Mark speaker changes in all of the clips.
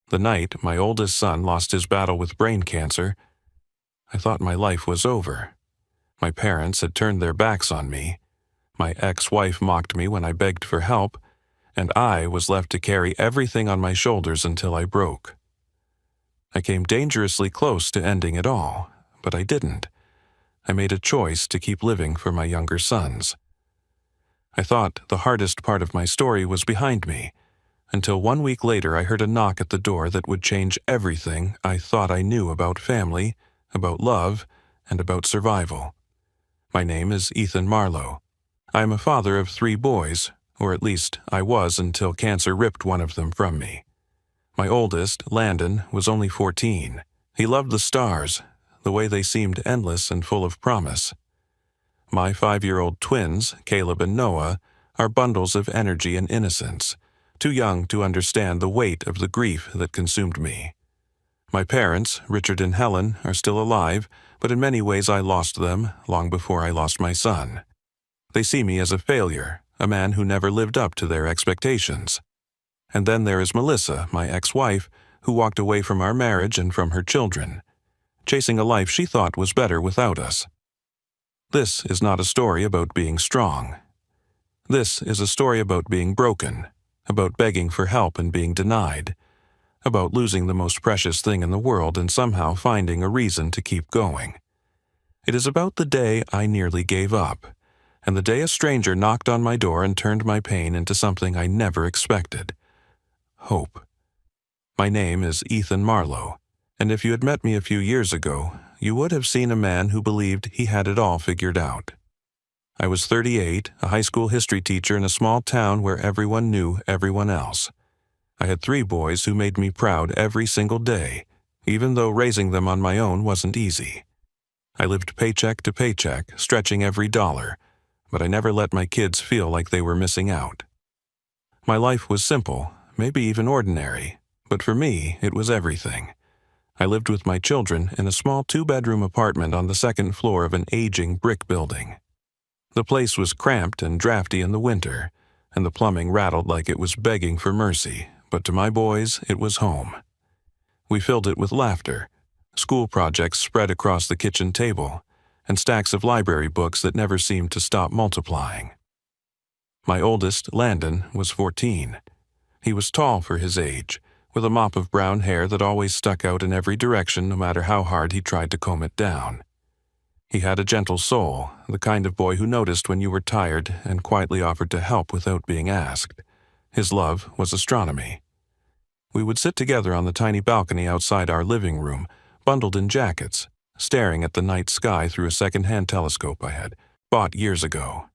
Speaker 1: The night my oldest son lost his battle with brain cancer, I thought my life was over. My parents had turned their backs on me. My ex-wife mocked me when I begged for help, and I was left to carry everything on my shoulders until I broke. I came dangerously close to ending it all, but I didn't. I made a choice to keep living for my younger sons. I thought the hardest part of my story was behind me, until 1 week later I heard a knock at the door that would change everything I thought I knew about family, about love, and about survival. My name is Ethan Marlowe. I am a father of 3 boys, or at least I was until cancer ripped one of them from me. My oldest, Landon, was only 14. He loved the stars, the way they seemed endless and full of promise. My 5-year-old twins, Caleb and Noah, are bundles of energy and innocence, too young to understand the weight of the grief that consumed me. My parents, Richard and Helen, are still alive, but in many ways I lost them long before I lost my son. They see me as a failure, a man who never lived up to their expectations. And then there is Melissa, my ex-wife, who walked away from our marriage and from her children, chasing a life she thought was better without us. This is not a story about being strong. This is a story about being broken, about begging for help and being denied, about losing the most precious thing in the world and somehow finding a reason to keep going. It is about the day I nearly gave up, and the day a stranger knocked on my door and turned my pain into something I never expected: hope. My name is Ethan Marlowe, and if you had met me a few years ago, you would have seen a man who believed he had it all figured out. I was 38, a high school history teacher in a small town where everyone knew everyone else. I had 3 boys who made me proud every single day, even though raising them on my own wasn't easy. I lived paycheck to paycheck, stretching every dollar, but I never let my kids feel like they were missing out. My life was simple, maybe even ordinary, but for me, it was everything. I lived with my children in a small 2-bedroom apartment on the 2nd floor of an aging brick building. The place was cramped and drafty in the winter, and the plumbing rattled like it was begging for mercy, but to my boys, it was home. We filled it with laughter, school projects spread across the kitchen table, and stacks of library books that never seemed to stop multiplying. My oldest, Landon, was 14. He was tall for his age, with a mop of brown hair that always stuck out in every direction no matter how hard he tried to comb it down. He had a gentle soul, the kind of boy who noticed when you were tired and quietly offered to help without being asked. His love was astronomy. We would sit together on the tiny balcony outside our living room, bundled in jackets, staring at the night sky through a second-hand telescope I had bought years ago.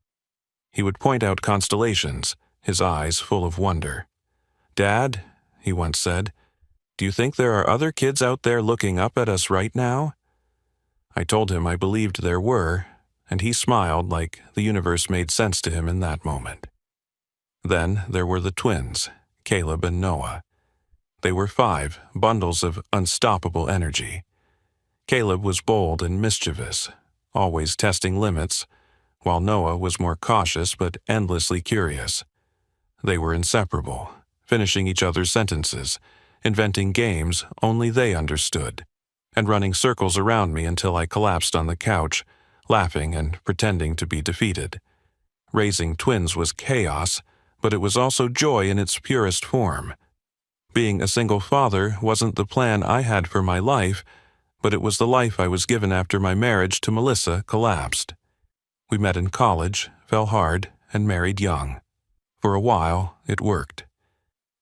Speaker 1: He would point out constellations, his eyes full of wonder. "Dad," he once said, "do you think there are other kids out there looking up at us right now?" I told him I believed there were, and he smiled like the universe made sense to him in that moment. Then there were the twins, Caleb and Noah. They were 5 bundles of unstoppable energy. Caleb was bold and mischievous, always testing limits, while Noah was more cautious but endlessly curious. They were inseparable, finishing each other's sentences, inventing games only they understood, and running circles around me until I collapsed on the couch, laughing and pretending to be defeated. Raising twins was chaos, but it was also joy in its purest form. Being a single father wasn't the plan I had for my life, but it was the life I was given after my marriage to Melissa collapsed. We met in college, fell hard, and married young. For a while, it worked.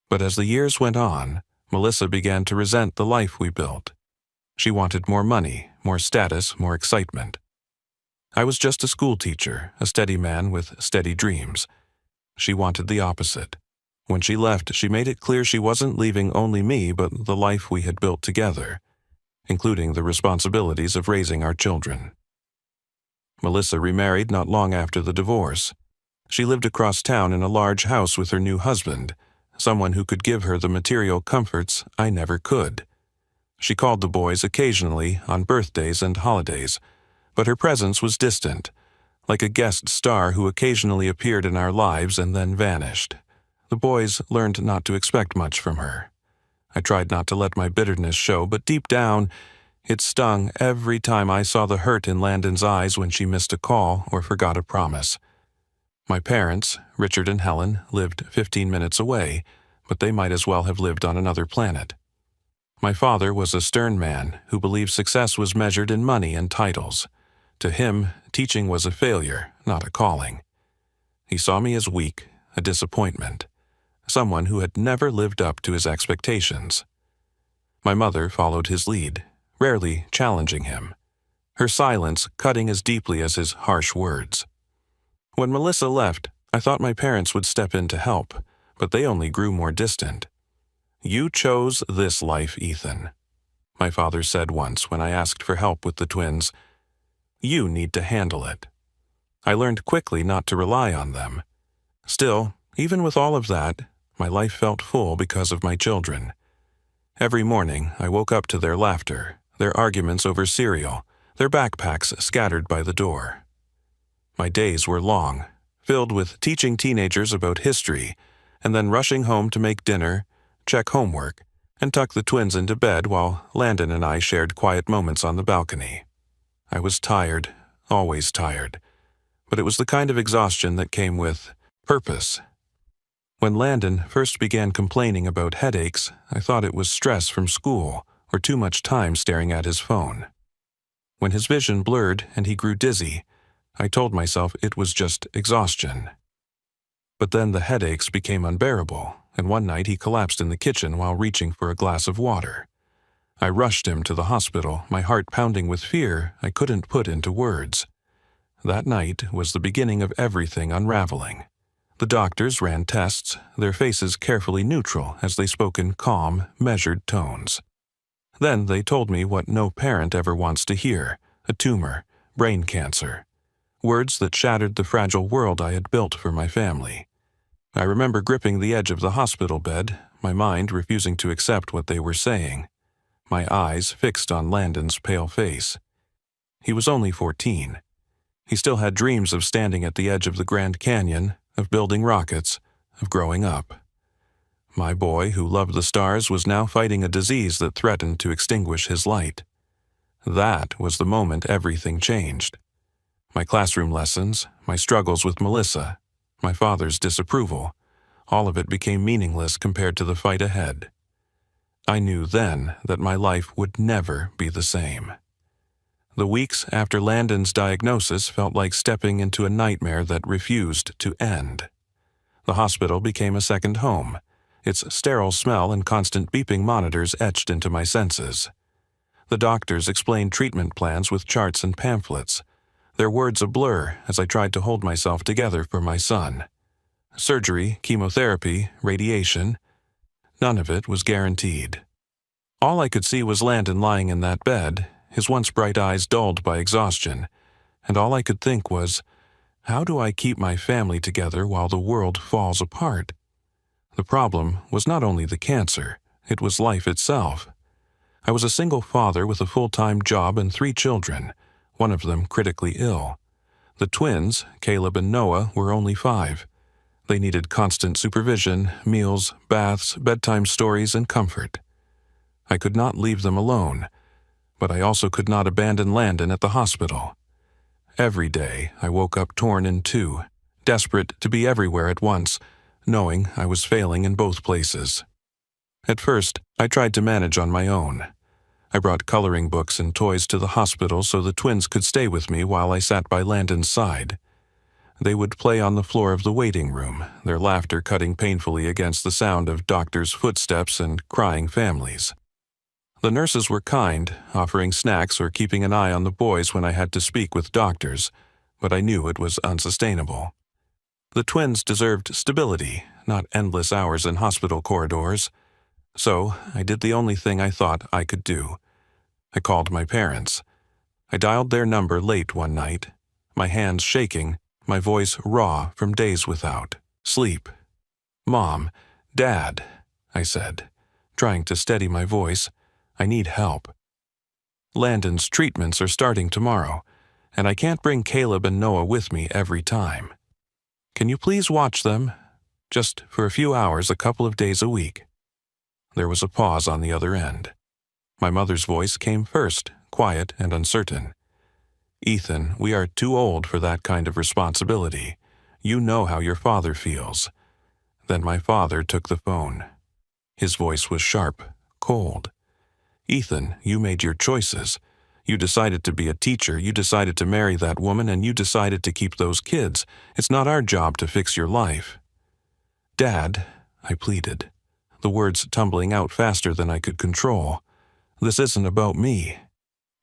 Speaker 1: But as the years went on, Melissa began to resent the life we built. She wanted more money, more status, more excitement. I was just a school teacher, a steady man with steady dreams. She wanted the opposite. When she left, she made it clear she wasn't leaving only me but the life we had built together, including the responsibilities of raising our children. Melissa remarried not long after the divorce. She lived across town in a large house with her new husband, someone who could give her the material comforts I never could. She called the boys occasionally on birthdays and holidays, but her presence was distant, like a guest star who occasionally appeared in our lives and then vanished. The boys learned not to expect much from her. I tried not to let my bitterness show, but deep down, it stung every time I saw the hurt in Landon's eyes when she missed a call or forgot a promise. My parents, Richard and Helen, lived 15 minutes away, but they might as well have lived on another planet. My father was a stern man who believed success was measured in money and titles. To him, teaching was a failure, not a calling. He saw me as weak, a disappointment, someone who had never lived up to his expectations. My mother followed his lead, rarely challenging him, her silence cutting as deeply as his harsh words. When Melissa left, I thought my parents would step in to help, but they only grew more distant. "You chose this life, Ethan," my father said once when I asked for help with the twins. "You need to handle it." I learned quickly not to rely on them. Still, even with all of that, my life felt full because of my children. Every morning, I woke up to their laughter, their arguments over cereal, their backpacks scattered by the door. My days were long, filled with teaching teenagers about history, and then rushing home to make dinner, check homework, and tuck the twins into bed while Landon and I shared quiet moments on the balcony. I was tired, always tired, but it was the kind of exhaustion that came with purpose. When Landon first began complaining about headaches, I thought it was stress from school or too much time staring at his phone. When his vision blurred and he grew dizzy, I told myself it was just exhaustion. But then the headaches became unbearable, and one night he collapsed in the kitchen while reaching for a glass of water. I rushed him to the hospital, my heart pounding with fear I couldn't put into words. That night was the beginning of everything unraveling. The doctors ran tests, their faces carefully neutral as they spoke in calm, measured tones. Then they told me what no parent ever wants to hear: a tumor, brain cancer. Words that shattered the fragile world I had built for my family. I remember gripping the edge of the hospital bed, my mind refusing to accept what they were saying, my eyes fixed on Landon's pale face. He was only 14. He still had dreams of standing at the edge of the Grand Canyon, of building rockets, of growing up. My boy, who loved the stars, was now fighting a disease that threatened to extinguish his light. That was the moment everything changed. My classroom lessons, my struggles with Melissa, my father's disapproval, all of it became meaningless compared to the fight ahead. I knew then that my life would never be the same. The weeks after Landon's diagnosis felt like stepping into a nightmare that refused to end. The hospital became a second home, its sterile smell and constant beeping monitors etched into my senses. The doctors explained treatment plans with charts and pamphlets, their words a blur as I tried to hold myself together for my son. Surgery, chemotherapy, radiation, none of it was guaranteed. All I could see was Landon lying in that bed, his once bright eyes dulled by exhaustion, and all I could think was, how do I keep my family together while the world falls apart? The problem was not only the cancer, it was life itself. I was a single father with a full-time job and 3 children, one of them critically ill. The twins, Caleb and Noah, were only 5. They needed constant supervision, meals, baths, bedtime stories, and comfort. I could not leave them alone, but I also could not abandon Landon at the hospital. Every day I woke up torn in two, desperate to be everywhere at once, knowing I was failing in both places. At first, I tried to manage on my own. I brought coloring books and toys to the hospital so the twins could stay with me while I sat by Landon's side. They would play on the floor of the waiting room, their laughter cutting painfully against the sound of doctors' footsteps and crying families. The nurses were kind, offering snacks or keeping an eye on the boys when I had to speak with doctors, but I knew it was unsustainable. The twins deserved stability, not endless hours in hospital corridors. So I did the only thing I thought I could do. I called my parents. I dialed their number late one night, my hands shaking, my voice raw from days without sleep. "Mom, Dad," I said, trying to steady my voice, "I need help. Landon's treatments are starting tomorrow, and I can't bring Caleb and Noah with me every time. Can you please watch them? Just for a few hours a couple of days a week." There was a pause on the other end. My mother's voice came first, quiet and uncertain. "Ethan, we are too old for that kind of responsibility. You know how your father feels." Then my father took the phone. His voice was sharp, cold. "Ethan, you made your choices. You decided to be a teacher, you decided to marry that woman, and you decided to keep those kids. It's not our job to fix your life." "Dad," I pleaded, the words tumbling out faster than I could control. "This isn't about me.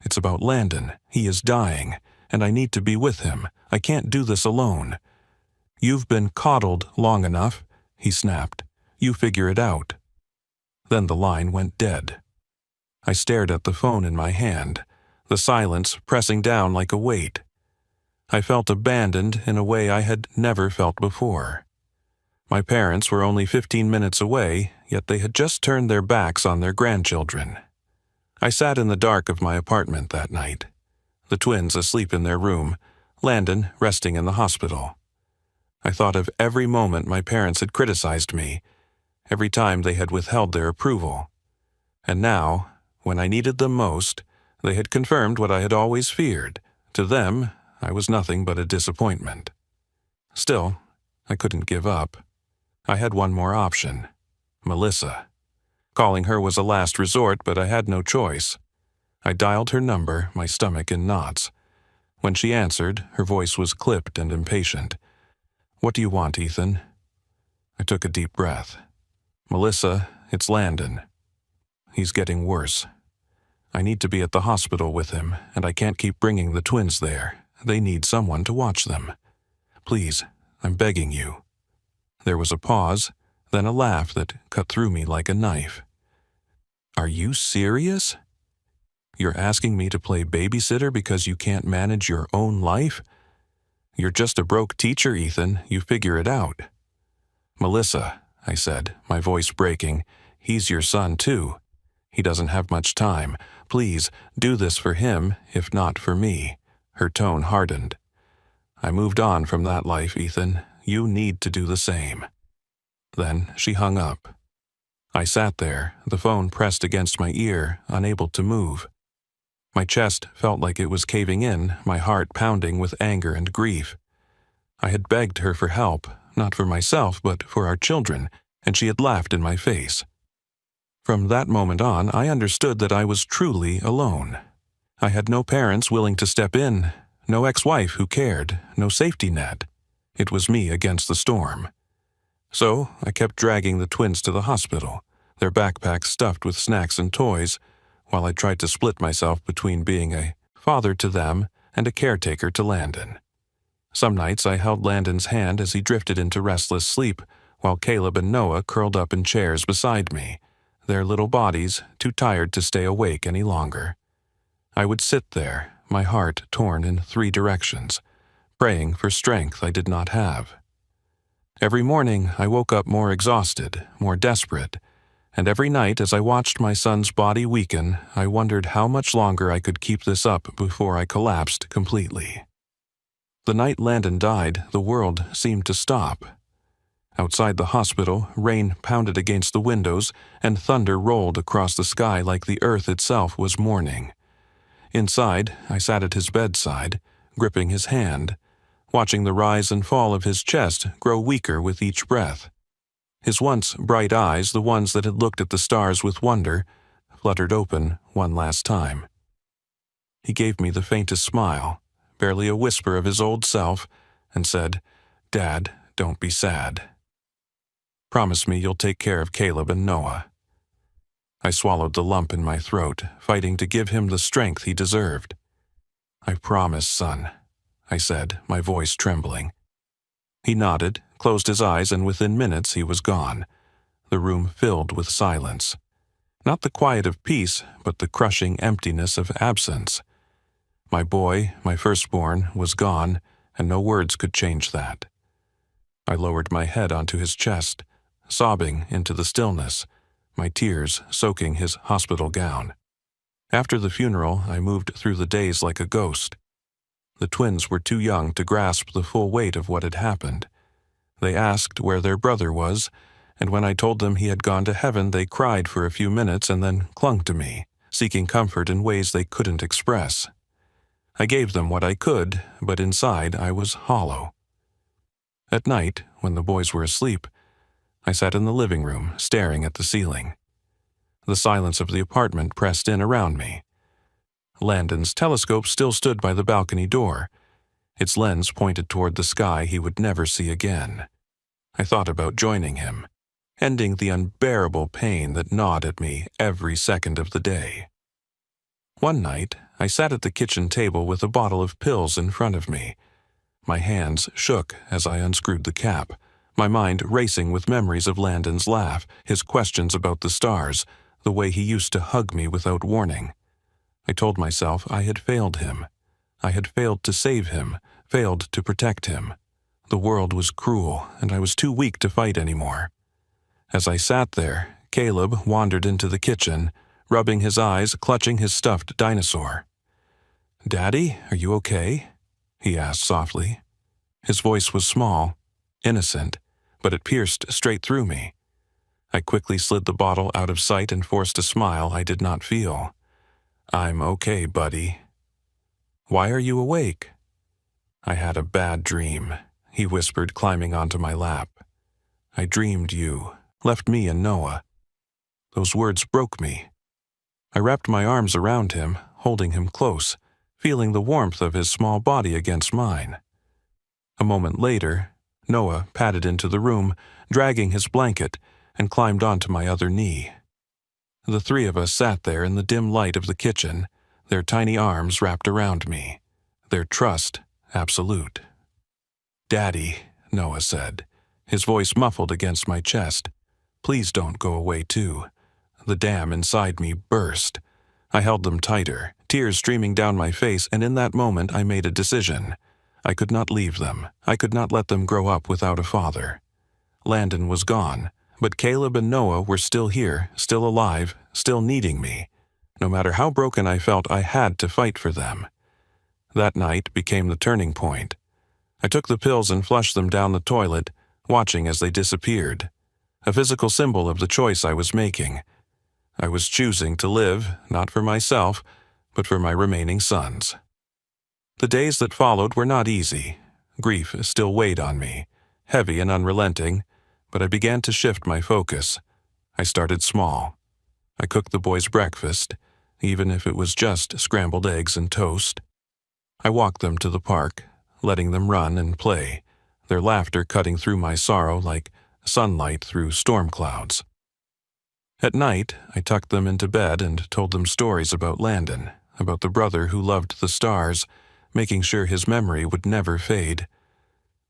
Speaker 1: It's about Landon. He is dying, and I need to be with him. I can't do this alone." "You've been coddled long enough," he snapped. "You figure it out." Then the line went dead. I stared at the phone in my hand, the silence pressing down like a weight. I felt abandoned in a way I had never felt before. My parents were only 15 minutes away, yet they had just turned their backs on their grandchildren. I sat in the dark of my apartment that night, the twins asleep in their room, Landon resting in the hospital. I thought of every moment my parents had criticized me, every time they had withheld their approval. And now, when I needed them most, they had confirmed what I had always feared. To them, I was nothing but a disappointment. Still, I couldn't give up. I had one more option: Melissa. Calling her was a last resort, but I had no choice. I dialed her number, my stomach in knots. When she answered, her voice was clipped and impatient. "What do you want, Ethan?" I took a deep breath. "Melissa, it's Landon. He's getting worse. I need to be at the hospital with him, and I can't keep bringing the twins there. They need someone to watch them. Please, I'm begging you." There was a pause, then a laugh that cut through me like a knife. "Are you serious? You're asking me to play babysitter because you can't manage your own life? You're just a broke teacher, Ethan. You figure it out." "Melissa," I said, my voice breaking, "he's your son too. He doesn't have much time. Please, do this for him, if not for me." Her tone hardened. "I moved on from that life, Ethan. You need to do the same." Then she hung up. I sat there, the phone pressed against my ear, unable to move. My chest felt like it was caving in, my heart pounding with anger and grief. I had begged her for help, not for myself, but for our children, and she had laughed in my face. From that moment on, I understood that I was truly alone. I had no parents willing to step in, no ex-wife who cared, no safety net. It was me against the storm. So I kept dragging the twins to the hospital, their backpacks stuffed with snacks and toys, while I tried to split myself between being a father to them and a caretaker to Landon. Some nights I held Landon's hand as he drifted into restless sleep, while Caleb and Noah curled up in chairs beside me, their little bodies too tired to stay awake any longer. I would sit there, my heart torn in 3 directions, praying for strength I did not have. Every morning I woke up more exhausted, more desperate, and every night as I watched my son's body weaken, I wondered how much longer I could keep this up before I collapsed completely. The night Landon died, the world seemed to stop. Outside the hospital, rain pounded against the windows, and thunder rolled across the sky like the earth itself was mourning. Inside, I sat at his bedside, gripping his hand, watching the rise and fall of his chest grow weaker with each breath. His once bright eyes, the ones that had looked at the stars with wonder, fluttered open one last time. He gave me the faintest smile, barely a whisper of his old self, and said, "Dad, don't be sad. Promise me you'll take care of Caleb and Noah." I swallowed the lump in my throat, fighting to give him the strength he deserved. "I promise, son," I said, my voice trembling. He nodded, closed his eyes, and within minutes he was gone, the room filled with silence. Not the quiet of peace, but the crushing emptiness of absence. My boy, my firstborn, was gone, and no words could change that. I lowered my head onto his chest, sobbing into the stillness, my tears soaking his hospital gown. After the funeral, I moved through the days like a ghost. The twins were too young to grasp the full weight of what had happened. They asked where their brother was, and when I told them he had gone to heaven, they cried for a few minutes and then clung to me, seeking comfort in ways they couldn't express. I gave them what I could, but inside I was hollow. At night, when the boys were asleep, I sat in the living room, staring at the ceiling. The silence of the apartment pressed in around me. Landon's telescope still stood by the balcony door, its lens pointed toward the sky he would never see again. I thought about joining him, ending the unbearable pain that gnawed at me every second of the day. One night, I sat at the kitchen table with a bottle of pills in front of me. My hands shook as I unscrewed the cap, my mind racing with memories of Landon's laugh, his questions about the stars, the way he used to hug me without warning. I told myself I had failed him. I had failed to save him, failed to protect him. The world was cruel, and I was too weak to fight anymore. As I sat there, Caleb wandered into the kitchen, rubbing his eyes, clutching his stuffed dinosaur. "Daddy, are you okay?" he asked softly. His voice was small, innocent, but it pierced straight through me. I quickly slid the bottle out of sight and forced a smile I did not feel. "I'm okay, buddy." "Why are you awake?" "I had a bad dream," he whispered, climbing onto my lap. "I dreamed you left me and Noah." Those words broke me. I wrapped my arms around him, holding him close, feeling the warmth of his small body against mine. A moment later, Noah padded into the room, dragging his blanket, and climbed onto my other knee. The three of us sat there in the dim light of the kitchen, their tiny arms wrapped around me, their trust absolute. "Daddy," Noah said, his voice muffled against my chest, "please don't go away too." The dam inside me burst. I held them tighter, tears streaming down my face, and in that moment I made a decision. I could not leave them. I could not let them grow up without a father. Landon was gone, but Caleb and Noah were still here, still alive, still needing me. No matter how broken I felt, I had to fight for them. That night became the turning point. I took the pills and flushed them down the toilet, watching as they disappeared. A physical symbol of the choice I was making. I was choosing to live, not for myself, but for my remaining sons. The days that followed were not easy. Grief still weighed on me, heavy and unrelenting, but I began to shift my focus. I started small. I cooked the boys breakfast, even if it was just scrambled eggs and toast. I walked them to the park, letting them run and play, their laughter cutting through my sorrow like sunlight through storm clouds. At night, I tucked them into bed and told them stories about Landon, about the brother who loved the stars, making sure his memory would never fade.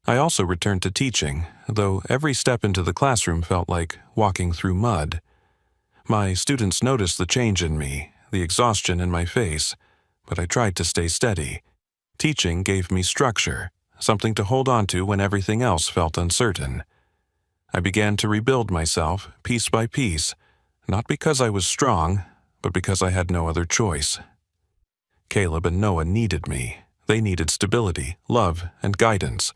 Speaker 1: I also returned to teaching, though every step into the classroom felt like walking through mud. My students noticed the change in me, the exhaustion in my face, but I tried to stay steady. Teaching gave me structure, something to hold on to when everything else felt uncertain. I began to rebuild myself, piece by piece, not because I was strong, but because I had no other choice. Caleb and Noah needed me. They needed stability, love, and guidance.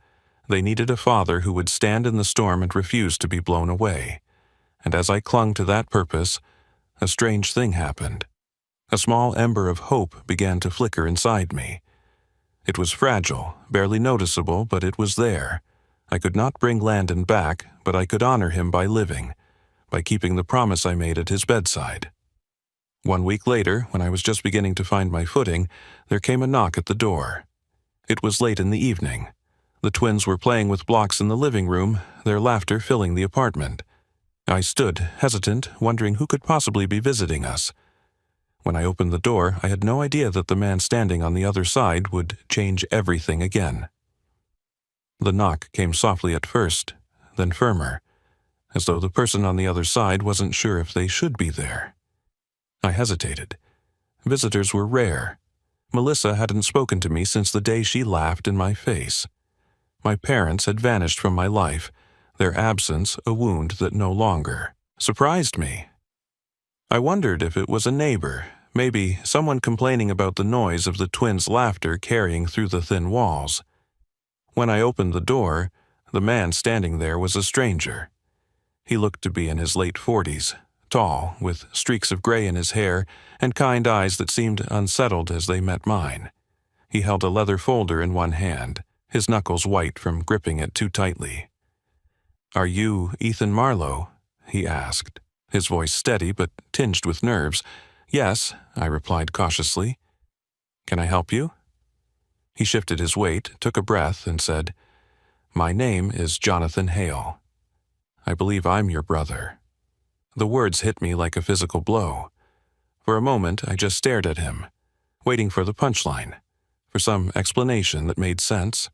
Speaker 1: They needed a father who would stand in the storm and refuse to be blown away. And as I clung to that purpose, a strange thing happened. A small ember of hope began to flicker inside me. It was fragile, barely noticeable, but it was there. I could not bring Landon back, but I could honor him by living, by keeping the promise I made at his bedside. 1 week later, when I was just beginning to find my footing, there came a knock at the door. It was late in the evening. The twins were playing with blocks in the living room, their laughter filling the apartment. I stood, hesitant, wondering who could possibly be visiting us. When I opened the door, I had no idea that the man standing on the other side would change everything again. The knock came softly at first, then firmer, as though the person on the other side wasn't sure if they should be there. I hesitated. Visitors were rare. Melissa hadn't spoken to me since the day she laughed in my face. My parents had vanished from my life, their absence a wound that no longer surprised me. I wondered if it was a neighbor, maybe someone complaining about the noise of the twins' laughter carrying through the thin walls. When I opened the door, the man standing there was a stranger. He looked to be in his late 40s, tall, with streaks of gray in his hair and kind eyes that seemed unsettled as they met mine. He held a leather folder in one hand, his knuckles white from gripping it too tightly. "Are you Ethan Marlowe?" he asked, his voice steady but tinged with nerves. "Yes," I replied cautiously. "Can I help you?" He shifted his weight, took a breath, and said, "My name is Jonathan Hale. I believe I'm your brother." The words hit me like a physical blow. For a moment, I just stared at him, waiting for the punchline, for some explanation that made sense.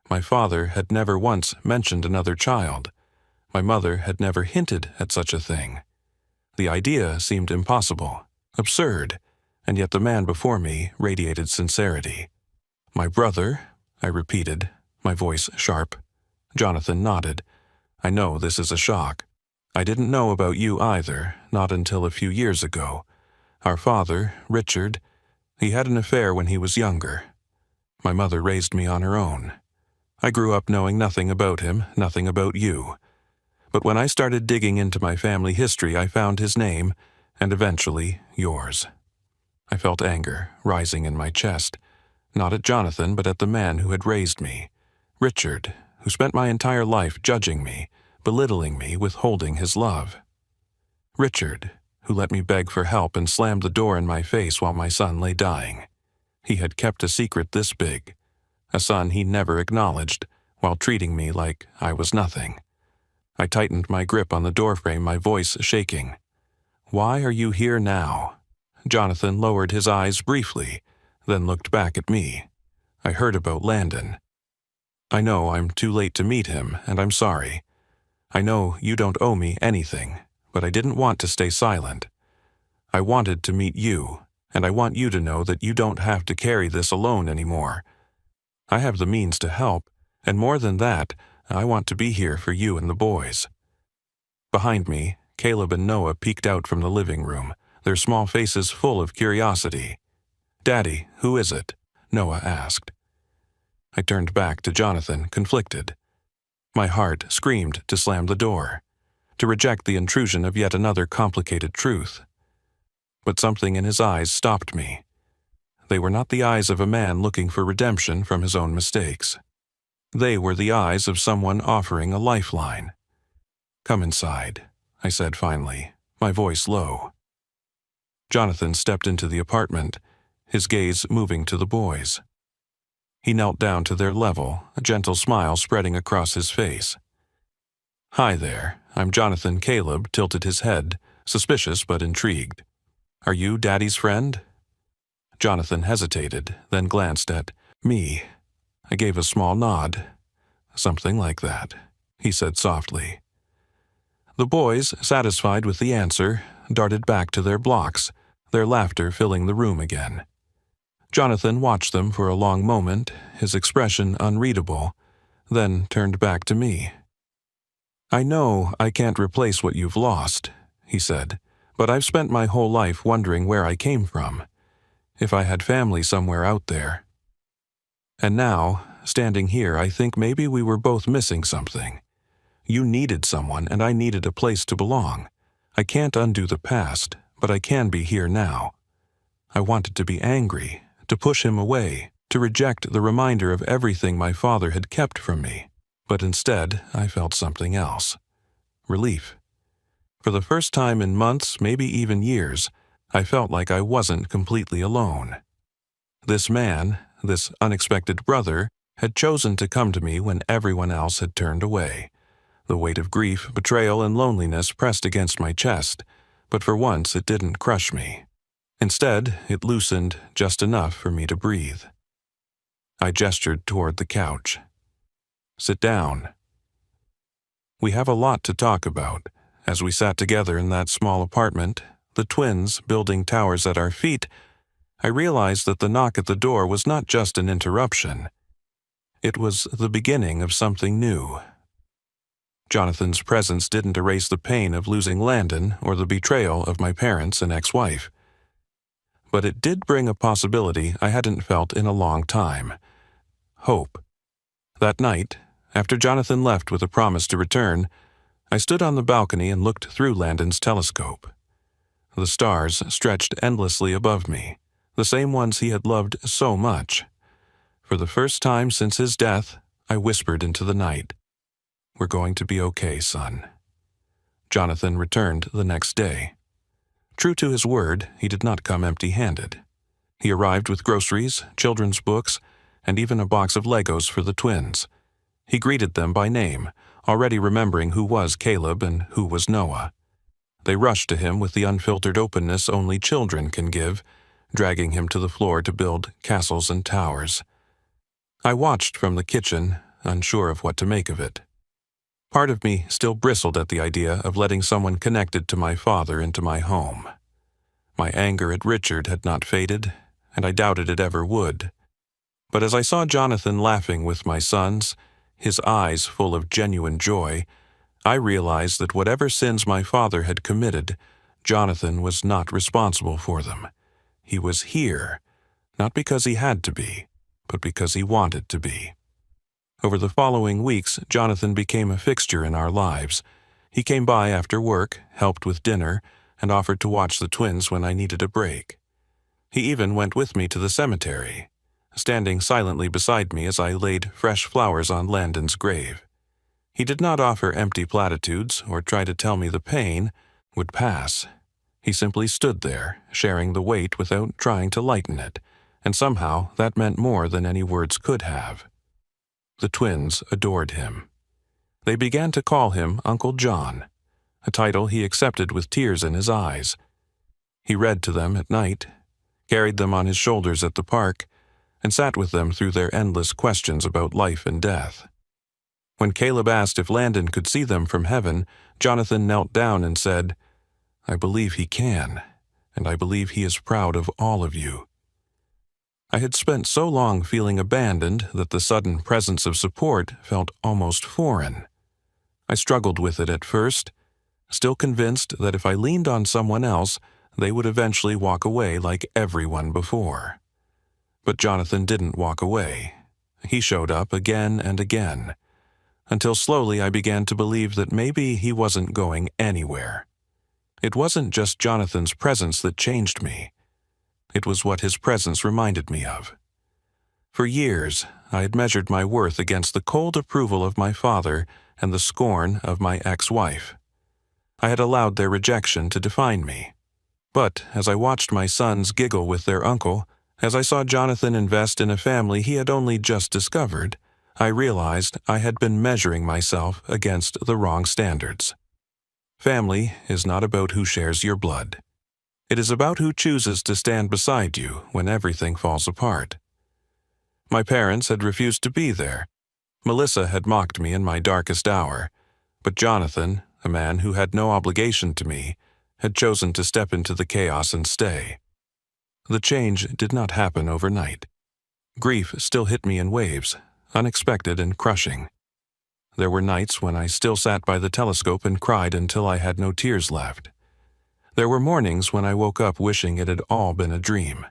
Speaker 1: My father had never once mentioned another child. My mother had never hinted at such a thing. The idea seemed impossible, absurd, and yet the man before me radiated sincerity. "My brother," I repeated, my voice sharp. Jonathan nodded. "I know this is a shock. I didn't know about you either, not until a few years ago. Our father, Richard, he had an affair when he was younger. My mother raised me on her own. I grew up knowing nothing about him, nothing about you. But when I started digging into my family history, I found his name, and eventually yours." I felt anger rising in my chest, not at Jonathan, but at the man who had raised me, Richard, who spent my entire life judging me, belittling me, withholding his love. Richard, who let me beg for help and slammed the door in my face while my son lay dying. He had kept a secret this big, a son he never acknowledged, while treating me like I was nothing. I tightened my grip on the doorframe, my voice shaking. "Why are you here now?" Jonathan lowered his eyes briefly, then looked back at me. "I heard about Landon. I know I'm too late to meet him, and I'm sorry. I know you don't owe me anything, but I didn't want to stay silent. I wanted to meet you, and I want you to know that you don't have to carry this alone anymore. I have the means to help, and more than that, I want to be here for you and the boys." Behind me, Caleb and Noah peeked out from the living room, their small faces full of curiosity. "Daddy, who is it?" Noah asked. I turned back to Jonathan, conflicted. My heart screamed to slam the door, to reject the intrusion of yet another complicated truth. But something in his eyes stopped me. They were not the eyes of a man looking for redemption from his own mistakes. They were the eyes of someone offering a lifeline. "Come inside," I said finally, my voice low. Jonathan stepped into the apartment, his gaze moving to the boys. He knelt down to their level, a gentle smile spreading across his face. "Hi there, I'm Jonathan." Caleb tilted his head, suspicious but intrigued. "Are you Daddy's friend?" Jonathan hesitated, then glanced at me. I gave a small nod. "Something like that," he said softly. The boys, satisfied with the answer, darted back to their blocks, their laughter filling the room again. Jonathan watched them for a long moment, his expression unreadable, then turned back to me. "I know I can't replace what you've lost," he said, "but I've spent my whole life wondering where I came from, if I had family somewhere out there. And now, standing here, I think maybe we were both missing something. You needed someone, and I needed a place to belong. I can't undo the past, but I can be here now. I wanted to be angry, to push him away, to reject the reminder of everything my father had kept from me. But instead, I felt something else. Relief. For the first time in months, maybe even years, I felt like I wasn't completely alone. This man, this unexpected brother, had chosen to come to me when everyone else had turned away. The weight of grief, betrayal, and loneliness pressed against my chest, but for once it didn't crush me. Instead, it loosened just enough for me to breathe. I gestured toward the couch. "Sit down." We have a lot to talk about. As we sat together in that small apartment, the twins building towers at our feet, I realized that the knock at the door was not just an interruption. It was the beginning of something new. Jonathan's presence didn't erase the pain of losing Landon or the betrayal of my parents and ex-wife. But it did bring a possibility I hadn't felt in a long time. Hope. That night, after Jonathan left with a promise to return, I stood on the balcony and looked through Landon's telescope. The stars stretched endlessly above me, the same ones he had loved so much. For the first time since his death, I whispered into the night, "We're going to be okay, son." Jonathan returned the next day. True to his word, he did not come empty-handed. He arrived with groceries, children's books, and even a box of Legos for the twins. He greeted them by name, already remembering who was Caleb and who was Noah. They rushed to him with the unfiltered openness only children can give, dragging him to the floor to build castles and towers. I watched from the kitchen, unsure of what to make of it. Part of me still bristled at the idea of letting someone connected to my father into my home. My anger at Richard had not faded, and I doubted it ever would. But as I saw Jonathan laughing with my sons, his eyes full of genuine joy, I realized that whatever sins my father had committed, Jonathan was not responsible for them. He was here, not because he had to be, but because he wanted to be. Over the following weeks, Jonathan became a fixture in our lives. He came by after work, helped with dinner, and offered to watch the twins when I needed a break. He even went with me to the cemetery, standing silently beside me as I laid fresh flowers on Landon's grave. He did not offer empty platitudes or try to tell me the pain would pass. He simply stood there, sharing the weight without trying to lighten it, and somehow that meant more than any words could have. The twins adored him. They began to call him Uncle John, a title he accepted with tears in his eyes. He read to them at night, carried them on his shoulders at the park, and sat with them through their endless questions about life and death. When Caleb asked if Landon could see them from heaven, Jonathan knelt down and said, "I believe he can, and I believe he is proud of all of you." I had spent so long feeling abandoned that the sudden presence of support felt almost foreign. I struggled with it at first, still convinced that if I leaned on someone else, they would eventually walk away like everyone before. But Jonathan didn't walk away. He showed up again and again, until slowly I began to believe that maybe he wasn't going anywhere. It wasn't just Jonathan's presence that changed me. It was what his presence reminded me of. For years, I had measured my worth against the cold approval of my father and the scorn of my ex-wife. I had allowed their rejection to define me. But as I watched my sons giggle with their uncle, as I saw Jonathan invest in a family he had only just discovered, I realized I had been measuring myself against the wrong standards. Family is not about who shares your blood. It is about who chooses to stand beside you when everything falls apart. My parents had refused to be there. Melissa had mocked me in my darkest hour, but Jonathan, a man who had no obligation to me, had chosen to step into the chaos and stay. The change did not happen overnight. Grief still hit me in waves, unexpected and crushing. There were nights when I still sat by the telescope and cried until I had no tears left. There were mornings when I woke up wishing it had all been a dream.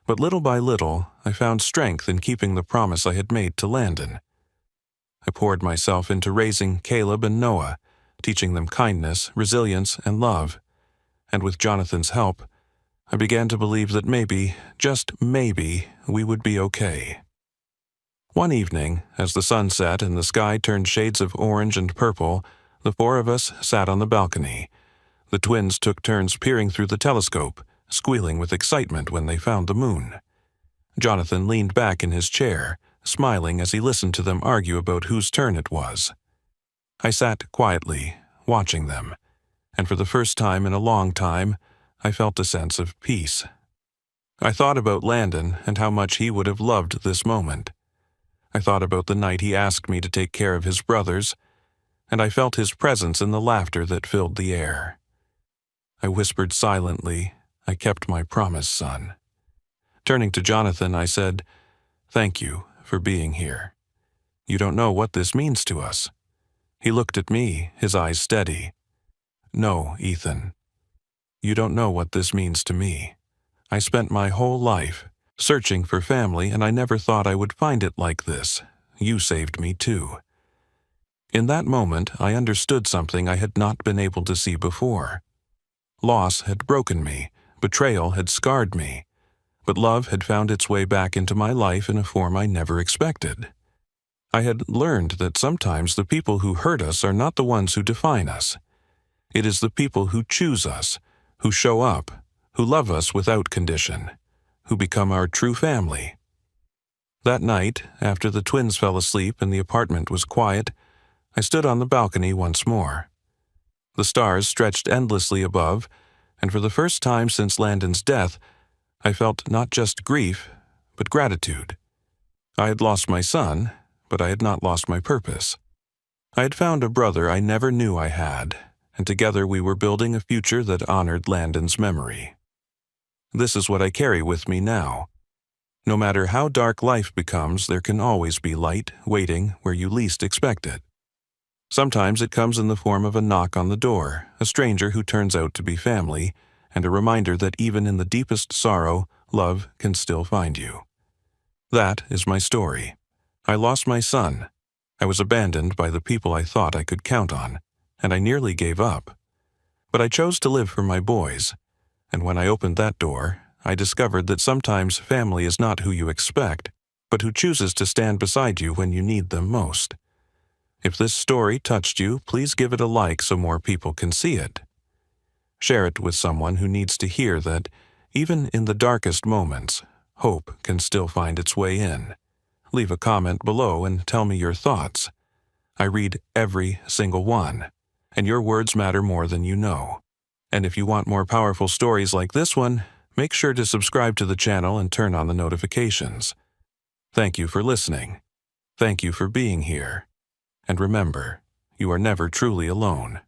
Speaker 1: But little by little, I found strength in keeping the promise I had made to Landon. I poured myself into raising Caleb and Noah, teaching them kindness, resilience, and love. And with Jonathan's help, I began to believe that maybe, just maybe, we would be okay. One evening, as the sun set and the sky turned shades of orange and purple, the four of us sat on the balcony. The twins took turns peering through the telescope, squealing with excitement when they found the moon. Jonathan leaned back in his chair, smiling as he listened to them argue about whose turn it was. I sat quietly, watching them, and for the first time in a long time, I felt a sense of peace. I thought about Landon and how much he would have loved this moment. I thought about the night he asked me to take care of his brothers, and I felt his presence in the laughter that filled the air. I whispered silently, "I kept my promise, son." Turning to Jonathan, I said, "Thank you for being here. You don't know what this means to us." He looked at me, his eyes steady. "No, Ethan. You don't know what this means to me. I spent my whole life searching for family, and I never thought I would find it like this. You saved me too." In that moment, I understood something I had not been able to see before. Loss had broken me, betrayal had scarred me, but love had found its way back into my life in a form I never expected. I had learned that sometimes the people who hurt us are not the ones who define us. It is the people who choose us, who show up, who love us without condition, who become our true family. That night, after the twins fell asleep and the apartment was quiet, I stood on the balcony once more. The stars stretched endlessly above, and for the first time since Landon's death, I felt not just grief, but gratitude. I had lost my son, but I had not lost my purpose. I had found a brother I never knew I had, and together we were building a future that honored Landon's memory. This is what I carry with me now. No matter how dark life becomes, there can always be light waiting where you least expect it. Sometimes it comes in the form of a knock on the door, a stranger who turns out to be family, and a reminder that even in the deepest sorrow, love can still find you. That is my story. I lost my son. I was abandoned by the people I thought I could count on, and I nearly gave up. But I chose to live for my boys, and when I opened that door, I discovered that sometimes family is not who you expect, but who chooses to stand beside you when you need them most. If this story touched you, please give it a like so more people can see it. Share it with someone who needs to hear that, even in the darkest moments, hope can still find its way in. Leave a comment below and tell me your thoughts. I read every single one, and your words matter more than you know. And if you want more powerful stories like this one, make sure to subscribe to the channel and turn on the notifications. Thank you for listening. Thank you for being here. And remember, you are never truly alone.